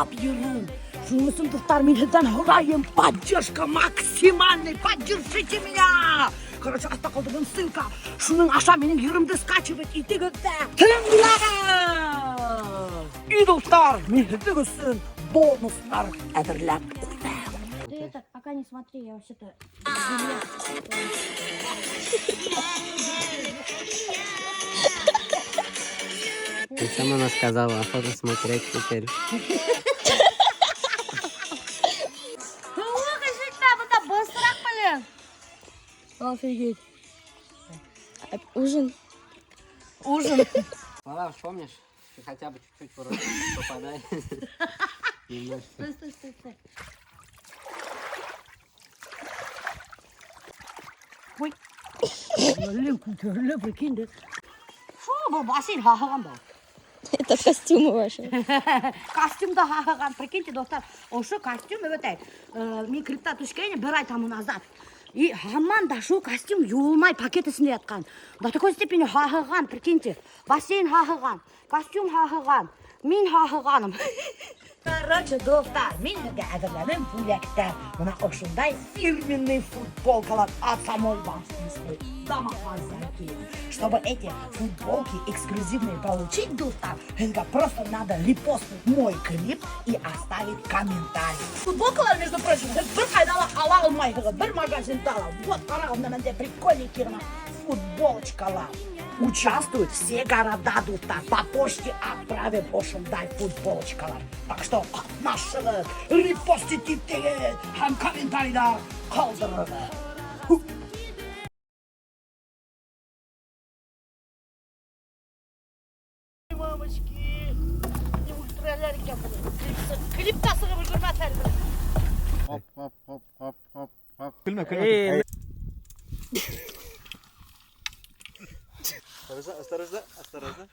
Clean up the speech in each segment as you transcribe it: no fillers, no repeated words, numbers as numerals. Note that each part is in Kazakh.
Абьюрин. Шунусын туфтар менен хураем. Поддержка максимальный. Поддержите меня. Короче, атта калдыгын ссылка. Шунун аша менен юрумду скачивать и тигетте. И туфтар менен тигесин бонустар әзірләп қойдым. Ты это, пока не смотри, я вообще-то... Ты сама она сказала, охота смотреть теперь. Офигеть. Ужин. Слова помнишь? Ты хотя бы чуть-чуть в рот попадай. Немножко. Стой. Ой. Прикинь, да? Шо бұл бассейн хахаган ба? Это костюмы ваши. Костюмда хахаган. Прикиньте, достар, ошу костюм, өте, мен крипта түшкенде бір ай тому назад. И хаман да шу костюм юылмай пакетісінде ятқан. До такой степени хахаган, прикиньте. Бассейн хахаган, костюм хахаган, мен хахаганым. Короче, достар, мен де әзірләнем бүләктә. Мына ошындай фирменный футболкалар от самой Башкирской домохозяйки. Чтобы эти футболки эксклюзивные получить, достар, это просто надо репостнуть мой клип и оставить комментарий. Футболкалар, между прочим, бір қайдала ала алмайдығы, бір магазинда ала. Вот, қарағымда менде прикольненький футболочкалар. Участвуют все города, достар. По почте отправим ошындай футболочкалар. Так что нашығы репостите деген һәм комментарийда қалдырыңыз. Мамочки, не ультраляли клипта сығып жүрмәтер. Хоп. Күлме. Осторожно.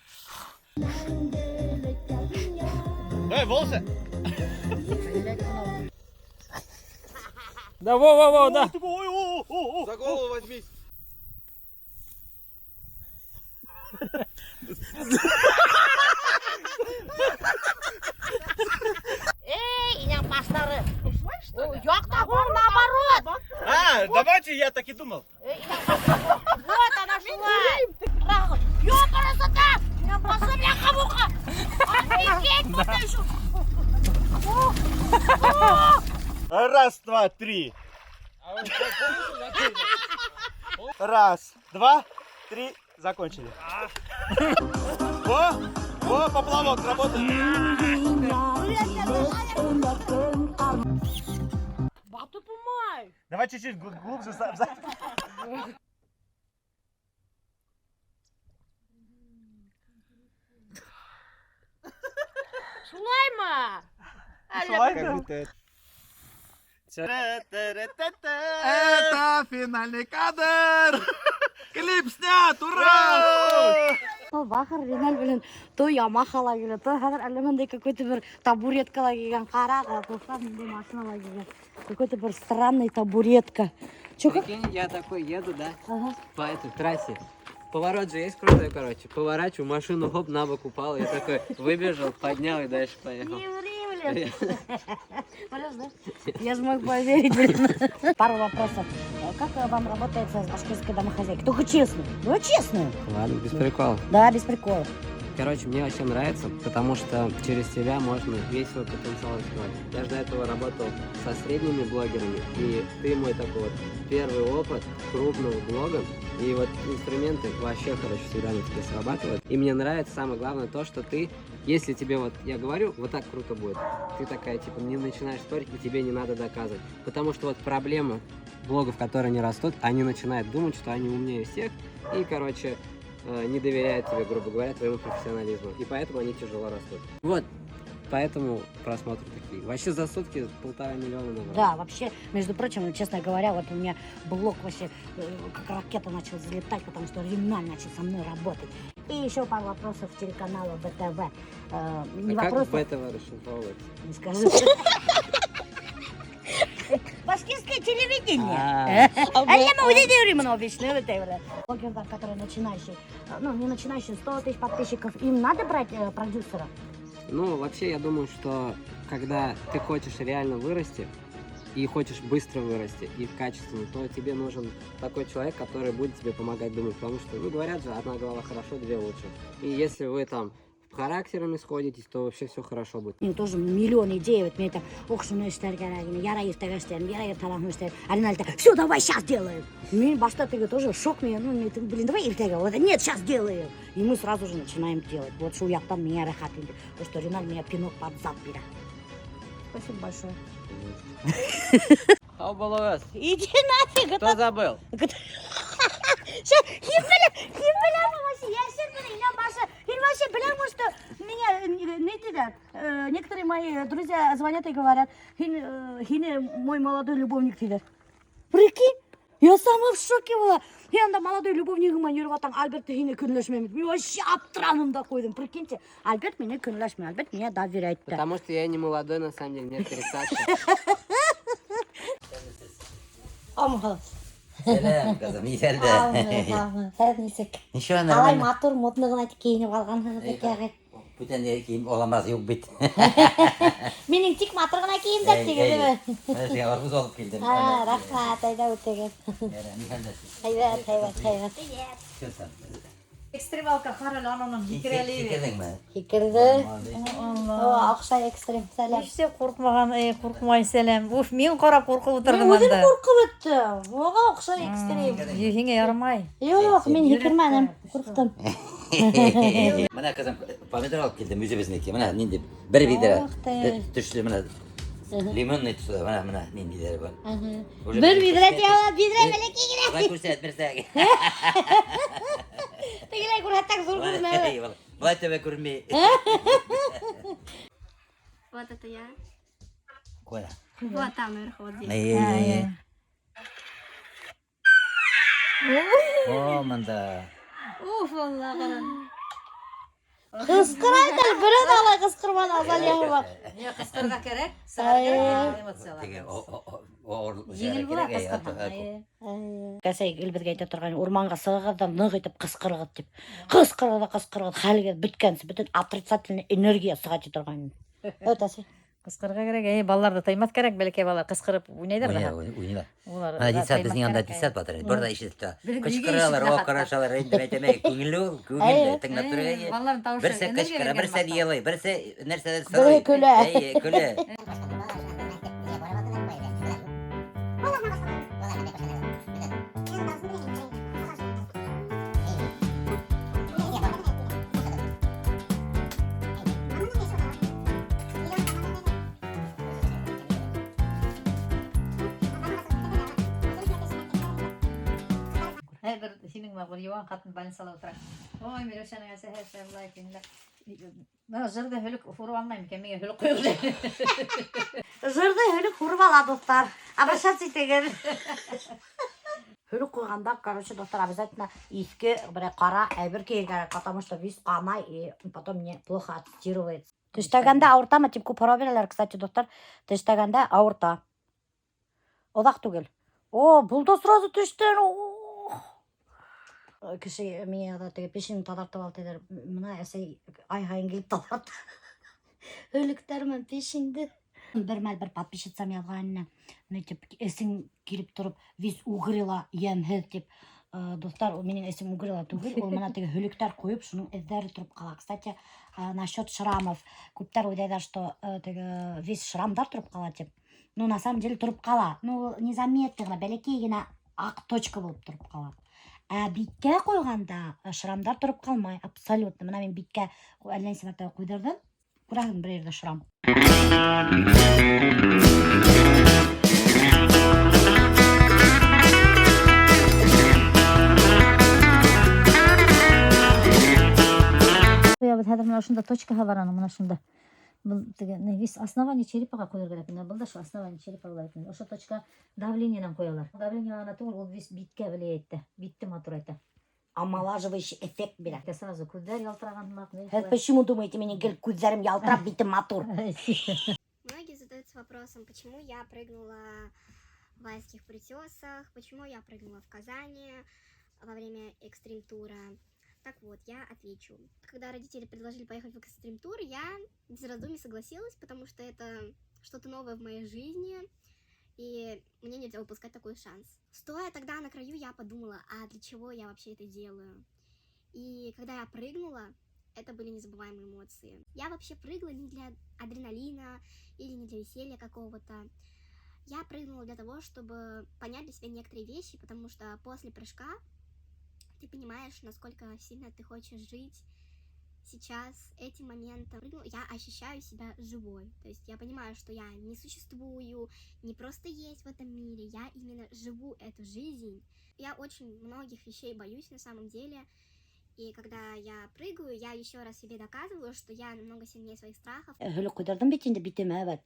Эй, волосы! Да, во, да. Ой. За голову возьмись. Эй, иняң бастары. Жоқ та бұл наоборот. Давайте, я так и думал. Вот она шулай. Ёк, красота! Иняң басы бля қабуға. Офигеть, вот еще. Раз, два, три. Раз, два, три. Закончили. О, поплавок работает. Бату помай. Давай чуть-чуть глубже. Шулайма. Как будто это финальный кадр. Клип снят, ура! Бахар Реналь белен то Ямахала келе, то хәзер әлемендә какой-то бер табуреткала кигән карага, тофта менде машинала кигән. Какой-то бер странный табуретка. Чё как? Прикинь, я такой еду, да, Ага. по этой трассе. Поворот же есть крутой, короче. Поворачиваю, машину хоп, на бок упала. Я такой выбежал, поднял и дальше поехал. Не ври, блин. Врешь, да? Я же мог поверить, блин. Пару вопросов. Как вам работается с башкирской домохозяйкой? Только честно. Ну, честно. Ладно, без приколов. Да, без приколов. Короче, мне вообще нравится, потому что через тебя можно весь свой потенциал раскрывать. Я же до этого работал со средними блогерами, и ты мой такой вот первый опыт крупного блога. И вот инструменты вообще, короче, всегда на тебе срабатывают. И мне нравится самое главное то, что ты, если тебе вот, я говорю, вот так круто будет, ты такая, типа, не начинаешь спорить, и тебе не надо доказывать. Потому что вот проблема блогов, которые не растут, они начинают думать, что они умнее всех, и, короче, не доверяют тебе, грубо говоря, твоему профессионализму. И поэтому они тяжело растут. Вот, поэтому просмотры такие. Вообще за сутки 1,5 миллиона набрал. Да, вообще, между прочим, честно говоря, вот у меня блог вообще как ракета начал взлетать, потому что Реналь начал со мной работать. И еще пару вопросов телеканала БТВ. Не как вопросов, БТВ расшифровывается? не скажу. Башкирское телевидение. А я могу не время обычно. Блогеров, которые начинающие, ну не начинающие, 100 тысяч подписчиков, им надо брать продюсера? Ну, вообще, я думаю, что когда ты хочешь реально вырасти, и хочешь быстро вырасти, и качественно, то тебе нужен такой человек, который будет тебе помогать думать. Потому что, ну, говорят же, одна голова хорошо, две лучше. И если вы там характерами сходитесь, то вообще все хорошо будет. Мен тоже миллион идей, вот мне там оқшыны істер керек, яра ертегі істерім, яра талағын істерім. Алина айтты, все, давай, сейчас делаем. Мен башта теге тоже шок меня, ну, мне, блин, давай ертегі, вот, нет, сейчас делаем. И мы сразу же начинаем делать. Вот что яқтан меня рахат енді, потому что Ринат меня пинок под зад берет. Спасибо большое. Хаубалуэс, Иди нафиг, кто забыл? Ким білем вообще, я сен білем, я Маша, я вообще білем, что меня, не тидер, некоторые мои друзья звонят и говорят, хине мой молодой любовник тидер. Прикинь, я сама в шоке была. Я анда молодой любовнигіме жүріп Альберт хине күнләшмеймін. Мен вообще аптыранымда қойдым, прикиньте. Альберт меня күнләшмей, Альберт меня доверяет. Потому что я не молодой, на самом деле, мне 30. Ama halas. Selam kızım, iyi sen de. Sen neyse. Şu anda Алай hemen матур модныгын айтып кийиніп алған. bütün kim olamaz yok bit. Менің тек матырғына киімдер тегеді. Ben şey armuz olup geldim. Ha, рахмат, айда өтеген. Hayvat. Ekstremalka Harald Anon'un hikayeliği. Fikredin mi? Хикірді. Allah. Ақша экстрем, сәлем. İşte korkmay selam. Uf, men qarab qo'rqib Мен o'tirdim өзім anda. қорқып өттім. Оға ақша экстрем. Yengə yaramay. Yok, мен хикірмәнім. Қорқтым. Bana kızım pomidor alıp geldim yüzümüzdeki. Bana nindi bir vidre. Düştü bana. Limon ne tuttu bana nindi der bu. Bir vidre diyor, vidre böyle kiyine. Bak kurset bir sek. Tegilay kurhatak zor kurma. Eyvallah. Vay tebe kurmi. Вот это я. Koya. Вот там наверху, вот здесь. İyi. Oh manda. Uf vallahi qaran. Kıskıraydı, biraz alay kıskırman azalyağı bak. Ya qısqırga kerak. Ay. Sarga emotsiyalar. Tege o Жеңіл болады қасқырдан. Кәсәй гүлбізге айтып тұрған орманға сығырдан нық етіп қысқырғыт деп. Қысқырғыт хәлге біткенсі, бүтін отрицательный энергия сығат тұрған. Өтәсі. Qısqırga kerak. Ballarda taymat kerak, belki balar qısqırıp oynaydır da. Oynuyorlar. Ular. Bana ditsat bizning yanında ditsat batır. Burada işitdi. Kışkırıyorlar, o karışalar, endiretemek, көңілді, тыңдап тұрған. Балларын тауышы. Бірсе кышкыра, бірсе диялай, бірсе нәрсе Бірі күлі. Күлі. Her bir senin var, yuvan katın больницада отыра. Ой, мен өшәнең әсә һәр булай киндә. Мен жырда хөлүк фуру алмайм икән, миңа хөлүк куйды. Жырды хөлік ұрып ала, достар. Обращаться етеген. Хөлік қойғанда, короче, достар, обязательно еске бір қара әйбір киер керек, потому что вис қамай, и потом мне плохо отстирывается. Тіштаганда ауырта ма? Типку пробиралар, кстати, достар. Тіштаганда ауырта. Одақ түгел. О, бұл да сразу тіштен. Кіші мен теге пешін тадартып алды дедер. Мына әсей айғайын келіп тадартты. Өліктермен пешіңді. Бір мәл бір подписчицам yazғанына. Нетіп, әсің келіп тұрып, вис уғырила емхіз деп. Достар, менің әсім уғырила түгіл. Ол мына теге өліктер қойып, шының әздәрі тұрып қала. Кстати, насчет шрамов. Көптер ойдайдар, что теге вис шрамдар тұрып қала деп. Ну, на самом деле тұрып қала. Ну, незаметно, бәлекейгіна ақ точка болып тұрып қала. Ә битке қойғанда шрамдар тұрып қалмай, абсолютно. Мына мен битке әлден семәтті қойдырдым. Көрәгім бір ерді шрам. Я вот хәзер менә шунда точкаға бараным, менә шунда. Бұл теге вис основание черепаға қояр керек. Бұл да шу основание черепа була икән. Ошо точка давлениедән қоялар. Давление гына түгел, ул вис битке влияет. Битте матур итә. Омолаживающий эффект берет. Я сразу күздәр ялтыраган. Почему думаете, меня күзләрем ялтырап битем матур? Многие задаются вопросом, почему я прыгнула в Айских притесах, почему я прыгнула в Казани во время экстрим-тура. Так вот, я отвечу. Когда родители предложили поехать в экстрим-тур, я без раздумий согласилась, потому что это что-то новое в моей жизни, и мне нельзя упускать такой шанс. Стоя тогда на краю, я подумала, а для чего я вообще это делаю? И когда я прыгнула, это были незабываемые эмоции. Я вообще прыгала не для адреналина или не для веселья какого-то. Я прыгнула для того, чтобы понять для себя некоторые вещи, потому что после прыжка ты понимаешь, насколько сильно ты хочешь жить сейчас, этим моментом. Я ощущаю себя живой. То есть я понимаю, что я не существую, не просто есть в этом мире, я именно живу эту жизнь. Я очень многих вещей боюсь на самом деле. И когда я прыгаю, я еще раз себе доказываю, что я намного сильнее своих страхов. Hölük koydardım bitinde biteme evet.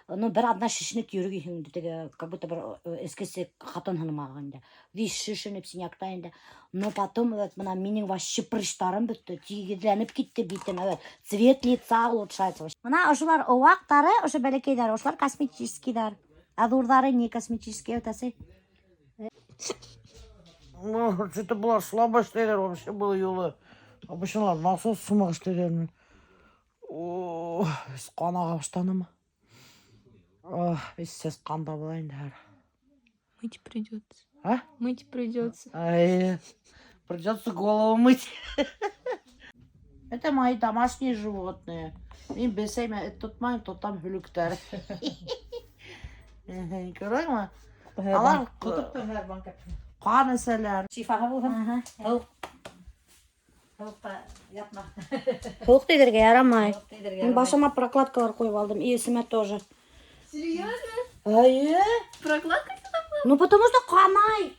Onu bir adına şişnik yürüyün dedi. Как будто bir eskisi хатын hanım ağında. Вис şişinip sinyaklayında. Но потом evet bana mening вообще прыштарым бітті. Тигідленіп кетті битем evet. Цвет лица улучшается. Мына ошолар овақтары, ошо бәлекейлер, ошолар косметическийлер. А дурдары не косметические өтәсе. Ну, что-то была слабая штелер, вообще был юлы. Обычно насос сумақ штелермен. Біз қанаға баштанымы? Біз сез қанда болайын дәр. Мыть придется. А? Мыть придется. Придется голову мыть. Это мои домашние животные. Мен бесейме, это tutmayın, tutam hülüktер. Görüyor musun? Алар қан эсәләр. Şifaha bu hem. Soğuk değdirge yaramay. Ben başıma прокладкалар koyup aldım. İyisime тоже. Серьезно? Hayır. Прокладка? Ну потому что канай.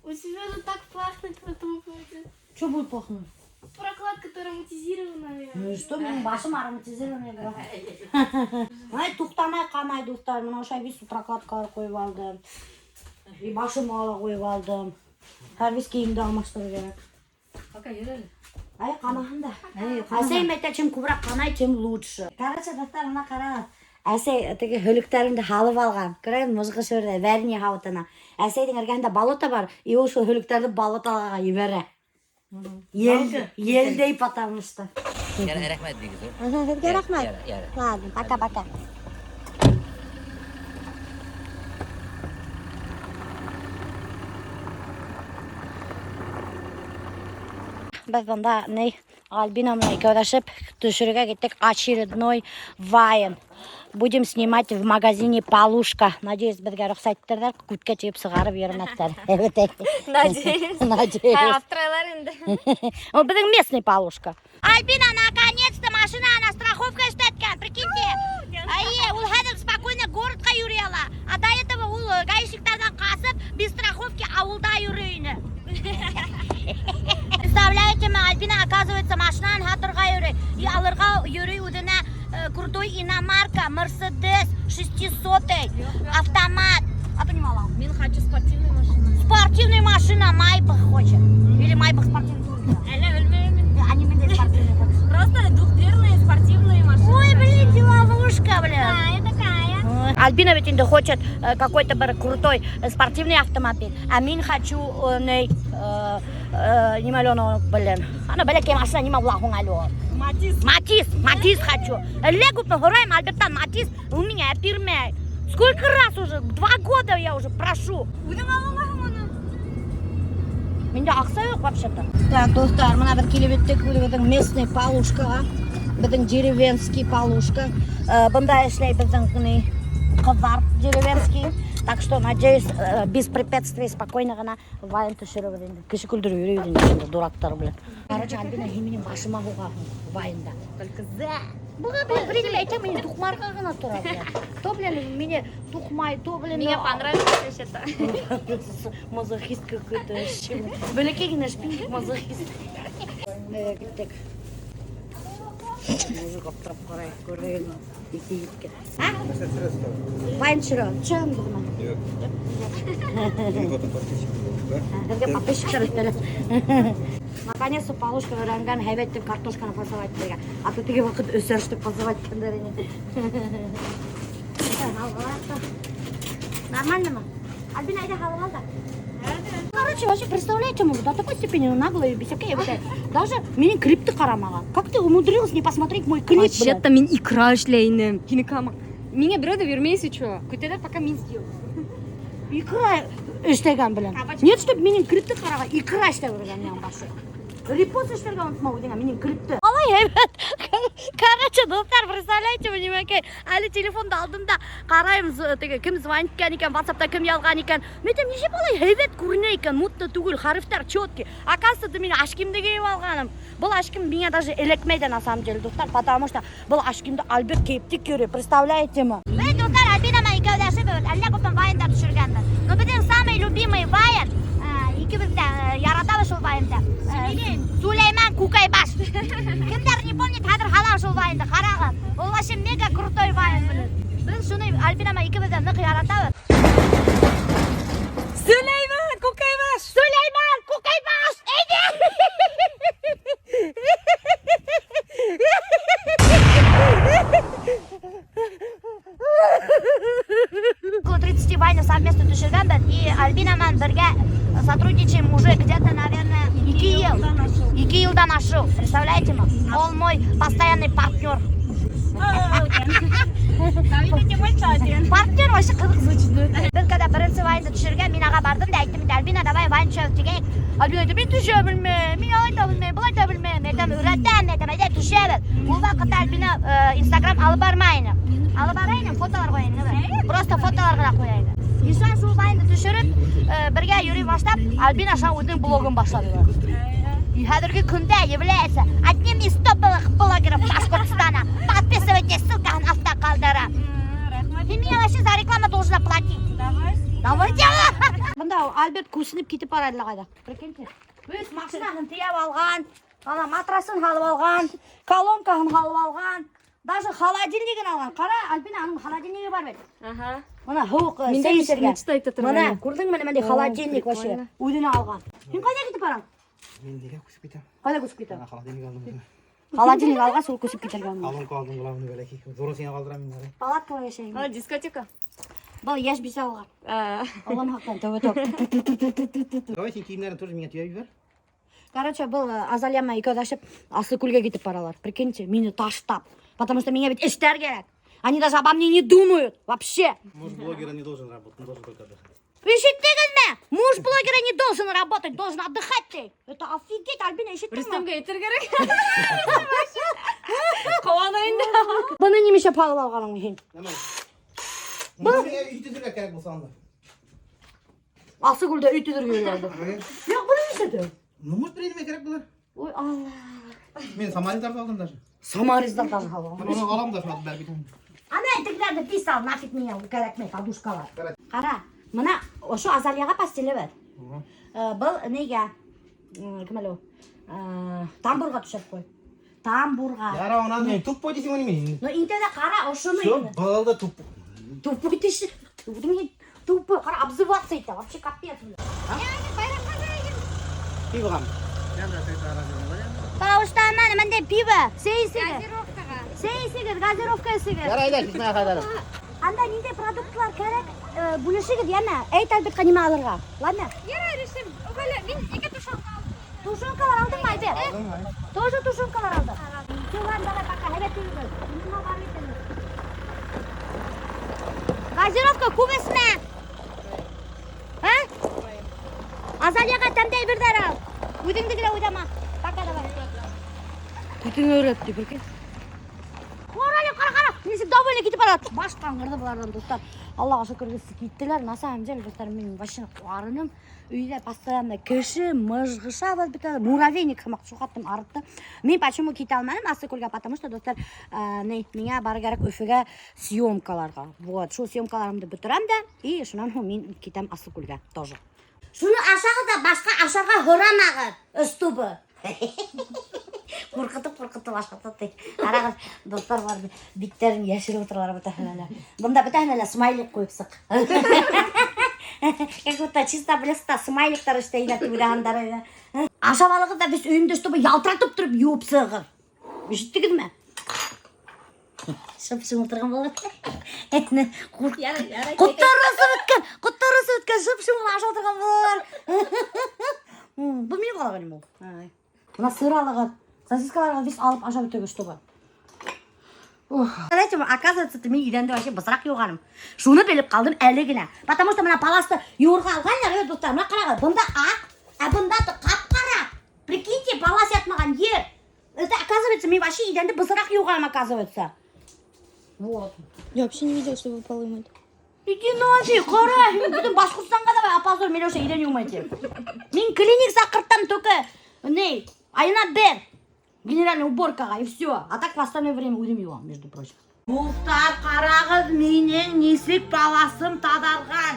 У тебя же так пахнет в этом городе. Что будет пахнуть? Прокладка ароматизированная. Ну и что, benim başım aromatizirованная göre. Ay tuğtamay kanay dostlar. Buna aşağı bir su прокладкалар koyup aldım. Bir başıma ala koyup aldım. Her biz giyimde almışları gerek. Пока yürüyelim. Ay kanahın da. Asay mette çim kubrak kanay çim lучше. Karaça dostlar ona kara. Asay teki hölüklerimde halıp algan. Görün muzgı şöyle verni havutana. Asay'ın ergende balota var. İyi o şu hölüklerdi balotalara yivere. Yel deyip atamıştı. Rahmet diyorsun. Rahmet. Hadi baka baka. Biz bunda ne Альбиновной көрәшіп төшірге кеттік очередной вайн. Будем снимать в магазине Полушка. Надеюсь, бізге рұқсаттырдар, күтке түйіп сығарып ермәттер. Надеюсь. Надеюсь. Австралиялар инде. Біздің местный Полушка. Альбина, наконец-то машина на страховка штаткен, прикиньте. Ол хәдір спокойно городқа юрияла. А до этого ол гаишниктардан қасып, без страховки ауылда юрейіні. Представляете, Альбина, оказывается, машинан хатырға юрей. И алырға юрей удына крутой иномарка, Мерседес 600-й, автомат. А понимала? Мен хочу спортивную машину. Спортивная машина, Майбах хочет. Или Майбах спортивный тур. Они меняют спортивные. Просто двухдверные спортивные машины. Ой, блин, ловушка, блин. Я такая. Альбина ведь инда хочет какой-то крутой спортивный автомобиль. А мен хочу не маленого, блин. Она, блин, машина не могла хунгалё. Матис хочу. Легут на гураем, Альбертан, Матис у меня фирме. Сколько раз уже? 2 года я уже прошу. Менде ақса yok вообще-то. Так, достар, мына бір келіп еттік, біздің местный Полушкаға. Біздің деревенский Полушка. Бұнда ішлей біздің қыздар деревенский. Так что, надеюсь, без препятствий спокойно ғана вайн түшіріп енді. Кіші күлдір үйрейді енді, дурактар, блин. Короче, Альбина еменен башыма бұға вайында. Только за. Бұға, блин, бірдеме айтам, мені тұқмарға ғана тұра, блин. То, блин, мне тұқмай, то, блин... Мне понравилось это. Мазохист какой-то вообще. Бәлекегіне шпинник мазохист. Кеттік. Музык аптырап қарай, көрейін. Екі еткен. А? Вайн шыра. Чын бұғына? Бізге подписчиктер өттелі. Наконец-то Полушка öğrengen hevettim kartoşkanı pasavayt bergen. Atletigi vakit ösörüştük pasavayt kendilerini. Nормально mı? Альбина, иди халал да. короче, вообще, представляете, мы до такой степени наглые, бесякие, даже менің клипті қарамаған. Как ты умудрилась не посмотреть мой клип, блядь? Вообще-то мен икра эшлейін. Кинекама. Меня біреуді бермейсі, чё? Көтеді, пока мен сделаю. Икра іштеген, блин. Нет, чтоб менің клипті қараған, икра іште көрген мен башы. Репост іштерген ұнтмау деген, менің клипті. Алай, evet. Короче, достар, представляете, менің әлі телефонды алдымда қараймыз, кім звонит екен, WhatsApp'та кім ялған екен. Мен неше балай, evet көріне екен, мутты түгіл, харифтар четкий. Оказывается, мен ашкимді кейіп алғаным. Бұл ашким меня даже элекмейді, на самом деле, достар, потому что бұл ашкимді Альберт кейіптік көрі, представляете ма? Мен, достар, Альбинама екеудәші бөт, әлі көптен вайындар түшіргенді. Но біздің самый любимый вайын, екеумізді яраталы шыл вайынды. Сулейман Кукайбаш. Кімдер не помнит, хадыр халал шыл вайынды, қарағы. Ол вообще мега крутой вайын, блин. Біз шуны Альбинама екеумізді нық яраталы. Сулейман Кукайбаш! Сулейман Кукайбаш! Эйди! 30 вайны совместно түшіргенбін, и Альбинаман бірге сотрудничаем уже где-то, наверное, 2 жылдан ашу. Представляете ма? Он мой постоянный партнер. Партнер вообще қызық звучит. Біз когда бірінші вайнды түшірген, мен аға бардым да айттым, Альбина, давай вайн түшіріп деген. Альбина айтты, мен түше білмеймін, мен айта білмеймін, бұл айта білмеймін. Мен үйретем, айта түшемін. Ол вақытта Альбина Инстаграм алып бармайын. Алып барайын, фотолар қойайын. Просто фотолар ғана қойайын. И sonra сол вайнды түшіріп, бірге юрий баштап, Альбина шан өзінің блогын баштады. И қазіргі күнде является одним из топовых блогеров Башкортостана. Подписывайтесь, ссылка автода қалдыра. Ты мне вообще за рекламу должна платить. Давайте. Бұнда Альберт көсініп кетіп барады қайда. Прикиньте. Өз машинасын тияп алған, ана матрасын алып алған, колонкасын алып алған, даже холодильнигін алған. Қара, Альбина, аның холодильнигі бар бет. Ага. Мына хуқ сейсерген. Мына, көрдің мені менде холодильник вообще. Өдіні алған. Мен қайда кетіп барам? Мен деге көсіп кетем. Қайда көсіп кетем? Холодильник алдым. Холодильник алған, сол көсіп кетерген. Колонка алдым, главный бәләки. Зорын сені қалдырамын. Палаткаға ешейін. Дискотека. Бұл еш бесе алған. Оған хақтан төбі. Давай сен киімдерін тоже меня түйіп бер. Короче, бұл Азалияма екеудашып Асылкөлге кетіп баралар. Прикиньте, мені таштап. Потому что меня ведь эштер керек. Они даже обо мне не думают. Вообще. Муж блогера не должен работать, он должен только отдыхать. Ишеттегізме? Муж блогера не должен работать, должен отдыхать ты. Это офигеть, Альбина, ишеттегізме? Рүстемге етер керек. Қуанайын да. Бұны немеше пағыл алғаның ең. Бұл мен үйтізірге керек болса анда. Асылкөлде үйтізірге келді. Yok, bunu немесе? Ну, может, приедеме керек бұлар? Ой, Allah. Мен Самариздар алдым даже. Самариздардан алған. Мен оны аламын да шуады бәрі бітім. Ана этиклерді писал, нафиг меня керекме подушкалар. Қара, мына ошо Азалияға постелі бер. Бұл неге? Кім әлі? Тамбурға түшіп қой. Тамбурға. Яра, онан мен туппой дейсің оны мен. Но интеде қара ошоны. Все, балды туппой. Тупой деші. Тупой, қара обзываться ете. Вообще капец. Пиво қам. Пауштаман, менде пиво. Сейсігір. Сейсігір, газировка есігір. Яра, айда, кесмай қайдары. Анда нендей продуктлар керек? Бүлішігір, яна. Әйт Альбертқа неме алырға. Ладно? Яра, решим. Мен екі тушанка алдым. Тушенкалар алдың ма, Альберт? Тоже тушенкалар алды. Все, ладно, давай пока. Хәбет үйгіл. Газировка көбесіне. Азалияға тәмдей бірдер ал. Өдіңді кіле өйдама. Пока, давай. Күтің өрепті, біркен. Қара. Несі довольно кетіп барады. Баш қаңғырды бұлардан, достар. Аллаға шүкір кісі кеттілер. На самом деле, достар, мен башын қуарыным. Үйде постоянно кіші, мұжғыша болып бітеді. Муравейник қымақ шуқаттым арытты. Мен почему кете алмадым Асылкөлге, потому что, достар, меня бары керек Өфіге съемкаларға. Вот, шу съемкаларымды бітірем де, и шынан мен кетем Асылкөлге тоже. Шуны ашағы да башқа ашарға хорамағы үстубы. Қорқытып ашқатады. Арағыз достар бар, биттерін яшіріп отыралар бітәхінәлі. Бұнда бітәхінәлі смайлик қойыпсық. Как будто чисто блеста смайликтар үштейді түйдағандары. Ашабалығы да біз үйімді үстубы ялтыратып тұрып юыпсығыр. Үштігіз ме? Шып-шым отырған болады. Құттарысы өткен шып-шымыр ашып отырған балалар. Бұл мен қалаған бұл. Мына сыр алған, сосискаларға весь алып ашап өте көшті ғой. Знаете, оказывается, мен еденді вообще бысырақ юғаным. Шуны біліп қалдым әлігіне. Потому что мына паласты юырға алған, достар, мына қараға, бұнда ақ, а бұнда қап-қара. Прикиньте, палас ятмаған ер. Это, оказывается, мен вообще еденді бысырақ юғаным, оказывается. Вот. Я вообще не видела, что вы полы мыли. Иди нафиг, қара. Бүтін Башқұртстанға да апазор Милеша еден юмайды. Мен клиник сақырттам только, не, айына бір. Генеральная уборкаға, и все. А так в остальное время өзім юам, между прочим. Мұхтар қарағыз менен несік баласым тадарған.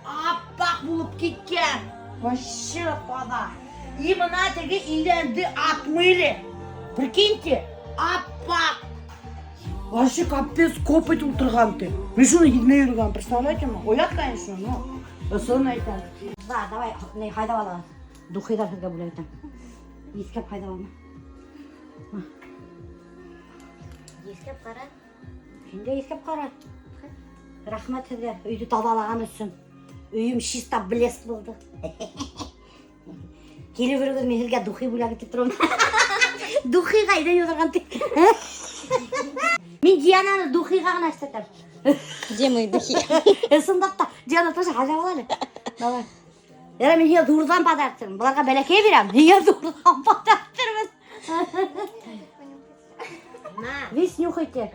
Аппақ болып кеткен. Вообще пада. И мына теге иленді отмыли. Прикиньте, аппақ. Вообще капец копать отырған ты. Мен шуны едмей үрген, представляете ма? Оят, конечно, но сын айтан. Да, давай, не, хайдап алған. Духидар сізге бұл айтан. Ескеп хайдап алма. Ескеп қара. Сенде ескеп қара. Рахмет сізге, үйді тазалаған үшін. Үйім чисто блеск болды. Келі бір көз мен сізге духи бұла кетіп тұрмын. Духи қайдан отырған ты. Мен Диананы духиға ғана істетем. Где мои духи? Сындапта, Диана тоже ғажап алады. Давай. Яра мен ел дұрдан падарттырмын. Бұларға бәләкей берем. Ел дұрдан падарттырмын. Весь нюхайте.